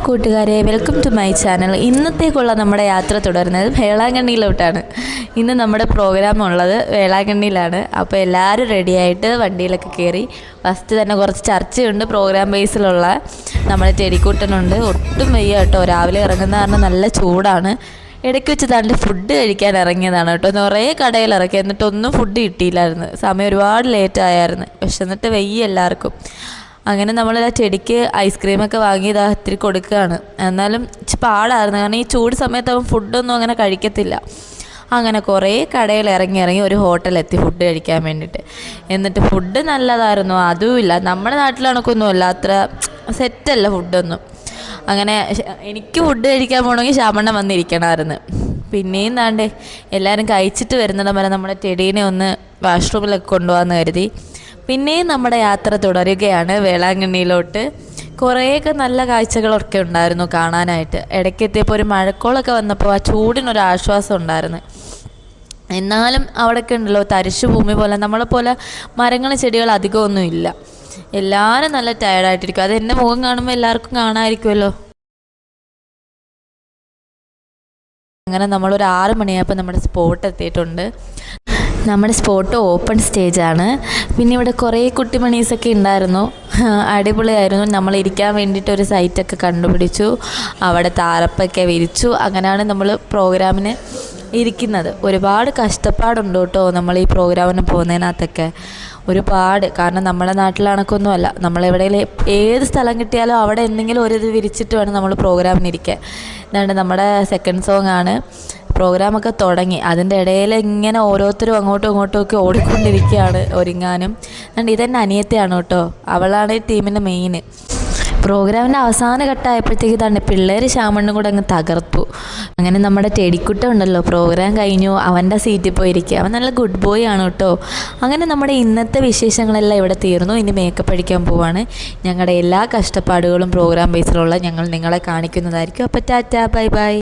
കൂട്ടുകാരെ, welcome to my channel. ഇന്നത്തേക്കുള്ള നമ്മുടെ യാത്ര തുടരുന്നത് വേളാങ്കണ്ണിയിലോട്ടാണ്. ഇന്ന് നമ്മുടെ പ്രോഗ്രാം ഉള്ളത് വേളാങ്കണ്ണിയിലാണ്. അപ്പോൾ എല്ലാവരും റെഡിയായിട്ട് വണ്ടിയിലൊക്കെ കയറി. ഫസ്റ്റ് തന്നെ കുറച്ച് ചർച്ചയുണ്ട് പ്രോഗ്രാം ബേസിലുള്ള. നമ്മുടെ ടെടിക്കൂട്ടനുണ്ട്. ഒട്ടും വയ്യ കേട്ടോ, രാവിലെ ഇറങ്ങുന്ന കാരണം നല്ല ചൂടാണ്. ഇടയ്ക്ക് വെച്ച് താണ്ട് ഫുഡ് കഴിക്കാൻ ഇറങ്ങിയതാണ് കേട്ടോ. നിറയെ കടയിൽ ഇറക്കി, എന്നിട്ടൊന്നും ഫുഡ് കിട്ടിയില്ലായിരുന്നു. സമയം ഒരുപാട് ലേറ്റായിരുന്നു. പക്ഷെ എന്നിട്ട് വയ്യ എല്ലാവർക്കും. അങ്ങനെ നമ്മൾ ആ ചെടിക്ക് ഐസ്ക്രീമൊക്കെ വാങ്ങി ഇത്തിരി കൊടുക്കുകയാണ്. എന്നാലും പാടായിരുന്നു, കാരണം ഈ ചൂട് സമയത്ത് അവൻ ഫുഡൊന്നും അങ്ങനെ കഴിക്കത്തില്ല. അങ്ങനെ കുറേ കടയിൽ ഇറങ്ങി ഒരു ഹോട്ടലെത്തി ഫുഡ് കഴിക്കാൻ വേണ്ടിയിട്ട്. എന്നിട്ട് ഫുഡ് നല്ലതായിരുന്നു, അതുമില്ല നമ്മുടെ നാട്ടിലണക്കൊന്നുമല്ല, അത്ര സെറ്റല്ല ഫുഡൊന്നും. അങ്ങനെ എനിക്ക് ഫുഡ് കഴിക്കാൻ പോകണമെങ്കിൽ ശാമണ്ണൻ വന്നിരിക്കണമായിരുന്നു. പിന്നെയും താണ്ടേ എല്ലാവരും കഴിച്ചിട്ട് വരുന്നിടം വരെ നമ്മുടെ ടെടീനെ ഒന്ന് വാഷ്റൂമിലൊക്കെ കൊണ്ടുപോകാമെന്ന് കരുതി. പിന്നെയും നമ്മുടെ യാത്ര തുടരുകയാണ് വേളാങ്കണ്ണിയിലോട്ട്. കുറേയൊക്കെ നല്ല കാഴ്ചകളൊക്കെ ഉണ്ടായിരുന്നു കാണാനായിട്ട്. ഇടയ്ക്ക് എത്തിയപ്പോൾ ഒരു മഴക്കോളൊക്കെ വന്നപ്പോൾ ആ ചൂടിനൊരാശ്വാസം ഉണ്ടായിരുന്നു. എന്നാലും അവിടെയൊക്കെ ഉണ്ടല്ലോ തരിശു ഭൂമി പോലെ, നമ്മളെപ്പോലെ മരങ്ങളും ചെടികളും അധികമൊന്നും ഇല്ല. എല്ലാവരും നല്ല ടയർഡായിട്ടിരിക്കും. അത് എൻ്റെ മുഖം കാണുമ്പോൾ എല്ലാവർക്കും കാണാമായിരിക്കുമല്ലോ. അങ്ങനെ നമ്മളൊരു 6 മണിയായപ്പോൾ നമ്മുടെ സ്പോട്ട് എത്തിയിട്ടുണ്ട്. നമ്മുടെ സ്പോട്ട് ഓപ്പൺ സ്റ്റേജാണ്. പിന്നെ ഇവിടെ കുറേ കുട്ടിമണീസൊക്കെ ഉണ്ടായിരുന്നു, അടിപൊളിയായിരുന്നു. നമ്മൾ ഇരിക്കാൻ വേണ്ടിയിട്ട് ഒരു സൈറ്റൊക്കെ കണ്ടുപിടിച്ചു. അവിടെ താരപ്പൊക്കെ വിരിച്ചു. അങ്ങനെയാണ് നമ്മൾ പ്രോഗ്രാമിന് ഇരിക്കുന്നത്. ഒരുപാട് കഷ്ടപ്പാടുണ്ട് കേട്ടോ നമ്മൾ ഈ പ്രോഗ്രാമിന് പോകുന്നതിനകത്തൊക്കെ, ഒരുപാട്. കാരണം നമ്മുടെ നാട്ടിലണക്കൊന്നുമല്ല, നമ്മളെവിടെയെങ്കിലും ഏത് സ്ഥലം കിട്ടിയാലും അവിടെ എന്തെങ്കിലും ഒരു ഇത് വിരിച്ചിട്ട് വേണം നമ്മൾ പ്രോഗ്രാമിനിരിക്കാൻ. എന്നാണ്ട് നമ്മുടെ സെക്കൻഡ് സോങ് ആണ്. പ്രോഗ്രാമൊക്കെ തുടങ്ങി. അതിൻ്റെ ഇടയിൽ ഇങ്ങനെ ഓരോരുത്തരും അങ്ങോട്ടും ഇങ്ങോട്ടും ഒക്കെ ഓടിക്കൊണ്ടിരിക്കുകയാണ് ഒരുങ്ങാനും. അതുകൊണ്ട് ഇതെൻ്റെ അനിയത്തിയാണ് കേട്ടോ, അവളാണ് ഈ ടീമിൻ്റെ മെയിൻ. പ്രോഗ്രാമിൻ്റെ അവസാന ഘട്ടമായപ്പോഴത്തേക്ക് തന്നെ പിള്ളേർ ശാമണ്ണും കൂടെ അങ്ങ് തകർത്തു. അങ്ങനെ നമ്മുടെ ടെടിക്കുട്ട ഉണ്ടല്ലോ, പ്രോഗ്രാം കഴിഞ്ഞു അവൻ്റെ സീറ്റിൽ പോയിരിക്കുക. അവൻ നല്ല ഗുഡ് ബോയ് ആണ് കേട്ടോ. അങ്ങനെ നമ്മുടെ ഇന്നത്തെ വിശേഷങ്ങളെല്ലാം ഇവിടെ തീർന്നു. ഇനി മേക്കപ്പ് അടിക്കാൻ പോവാണ്. ഞങ്ങളുടെ എല്ലാ കഷ്ടപ്പാടുകളും പ്രോഗ്രാം ബേസിലുള്ള ഞങ്ങൾ നിങ്ങളെ കാണിക്കുന്നതായിരിക്കും. അപ്പോൾ ടാറ്റാ, ബൈ ബൈ.